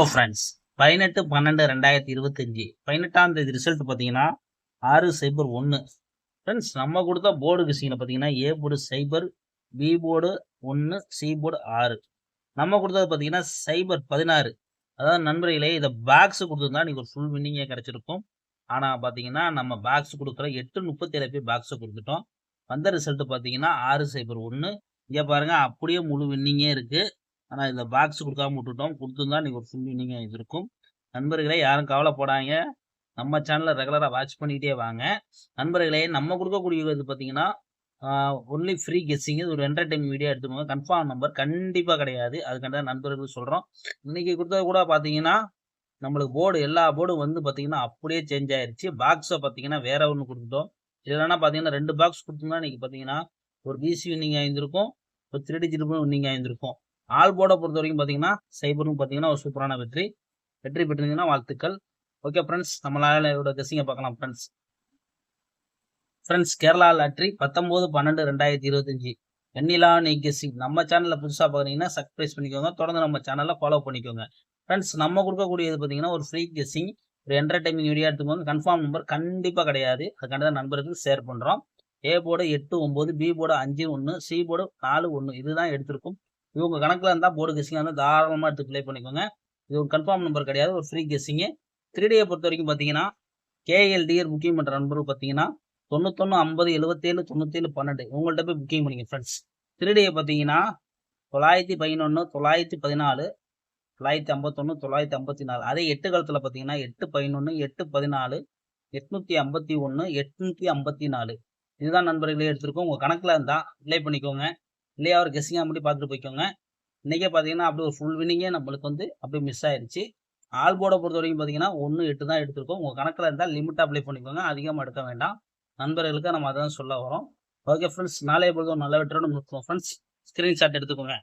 Friends 18/12/2025 18ஆம் தேதி result பார்த்தீங்கன்னா 601. Friends நம்ம கொடுத்த போர்டு கிசிங்கில் பார்த்தீங்கன்னா A board cipher, B board 1, C board 6. நம்ம கொடுத்தது பார்த்தீங்கன்னா சைபர் 16. அதாவது நண்பர்களே இதை பாக்ஸ் கொடுத்துருந்தா நீங்கள் ஒரு ஃபுல் வின்னிங்கே கிடைச்சிருக்கும். ஆனால் பார்த்தீங்கன்னா நம்ம பாக்ஸ் கொடுக்குற 8:37 போய் பாக்ஸை கொடுத்துட்டோம். வந்த ரிசல்ட் பார்த்தீங்கன்னா 601. இங்கே பாருங்க அப்படியே முழு வின்னிங்கே இருக்குது. ஆனால் இந்த பாக்ஸ் கொடுக்காம விட்டுட்டோம். கொடுத்துருந்தா நீங்கள் ஒரு ஃபுல் வின்னிங்காக இருக்கும். நண்பர்களே யாரும் கவலைப்படாங்க. நம்ம சேனலை ரெகுலராக வாட்ச் பண்ணிகிட்டே வாங்க. நண்பர்களே நம்ம கொடுக்கக்கூடியது பார்த்தீங்கன்னா ஒன்லி ஃப்ரீ கெஸ்ஸிங். இது ஒரு என்டர்டைன்மெண்ட் வீடியோ எடுத்துக்கோங்க. கன்ஃபார்ம் நம்பர் கண்டிப்பாக கிடையாது. அதுக்கான நண்பர்கள் சொல்கிறோம். இன்றைக்கி கொடுத்தது கூட பார்த்தீங்கன்னா நம்மளுக்கு போர்டு எல்லா போர்டும் வந்து பார்த்தீங்கன்னா அப்படியே சேஞ்ச் ஆயிடுச்சு. பாக்ஸை பார்த்தீங்கன்னா வேற ஒன்று கொடுத்துட்டோம். இல்லைன்னா பார்த்தீங்கன்னா 2 பாக்ஸ் கொடுத்தோம்னா இன்றைக்கி பார்த்தீங்கன்னா ஒரு பிசி வின்னிங் ஆயிருந்திருக்கும், ஒரு 3 டிஜிட் வின்னிங் ஆயிருந்திருக்கும். ஆல் போர்டை பொறுத்த வரைக்கும் பார்த்தீங்கன்னா சைபரும் பார்த்தீங்கன்னா ஒரு சூப்பரான வெற்றி பெற்றிருந்தீங்கன்னா வாழ்த்துக்கள். ஓகே ஃப்ரெண்ட்ஸ், நம்மளால இதோட கெஸ்ஸிங்கை பார்க்கலாம். ஃப்ரெண்ட்ஸ் கேரளா லாட்ரி 19/12/2025 வெண்ணிலா நெய் கெஸ்ஸிங். நம்ம சேனலில் புதுசாக பார்க்குறீங்கன்னா சப்ஸ்கிரைப் பண்ணிக்கோங்க. தொடர்ந்து நம்ம சேனலில் ஃபாலோ பண்ணிக்கோங்க. ஃப்ரெண்ட்ஸ் நம்ம கொடுக்கக்கூடியது பார்த்தீங்கன்னா ஒரு ஃப்ரீ கெஸ்ஸிங், ஒரு என்டர்டைன்மெண்ட் வீடியோ எடுத்துக்கோங்க. கன்ஃபார்ம் நம்பர் கண்டிப்பாக கிடையாது. அதுக்காண்டி தான் நண்பர்களுக்கு ஷேர் பண்ணுறோம். A board 8-9, B board 5-1, C board 4-1 இதுதான் எடுத்திருக்கும். இவங்க கணக்கில் இருந்தால் போர்டு கெஸ்ஸிங்காக இருந்தால் தாராளமாக எடுத்து ப்ளே பண்ணிக்கோங்க. இது ஒரு கன்ஃபார்ம் நம்பர் கிடையாது, ஒரு ஃப்ரீ கெஸ்ஸிங்கு. 3Dயை பொறுத்த வரைக்கும் பார்த்தீங்கன்னா கேஎல்டிஆர் புக்கிங் பண்ணுற நண்பர்கள் பார்த்தீங்கன்னா 91 50 77 97 12 உங்கள்கிட்ட போய் புக்கிங் பண்ணிங்க ஃப்ரெண்ட்ஸ். 3Dயை பார்த்தீங்கன்னா 911 914 951 954. அதே 8 காலத்தில் பார்த்தீங்கன்னா 811 814 851 854 இதுதான் நண்பர்களே எடுத்திருக்கோம். உங்கள் கணக்கில் இருந்தால் ப்ளே பண்ணிக்கோங்க. இல்லையா ஒரு கெஸ்ஸிங்காக மட்டும் பார்த்துட்டு போய்க்கோங்க. இன்றைக்கே பார்த்தீங்கன்னா அப்படியே ஒரு ஃபுல் வினிங்கே நம்மளுக்கு வந்து அப்படியே மிஸ் ஆயிடுச்சு. ஆல் போர்டை பொறுத்த வரைக்கும் பார்த்தீங்கன்னா 1-8 தான் எடுத்திருக்கோம். உங்கள் கணக்கில் இருந்தால் லிமிட்டாக அப்ளை பண்ணிக்கோங்க, அதிகமாக எடுக்க வேண்டாம். நண்பர்களுக்கு நம்ம அதான் சொல்ல வரோம். ஓகே ஃப்ரெண்ட்ஸ், நாளைய பொழுது நல்ல வெற்றியோடு முடிப்போம் ஃப்ரெண்ட்ஸ். ஸ்க்ரீன்ஷாட் எடுத்துக்கோங்க.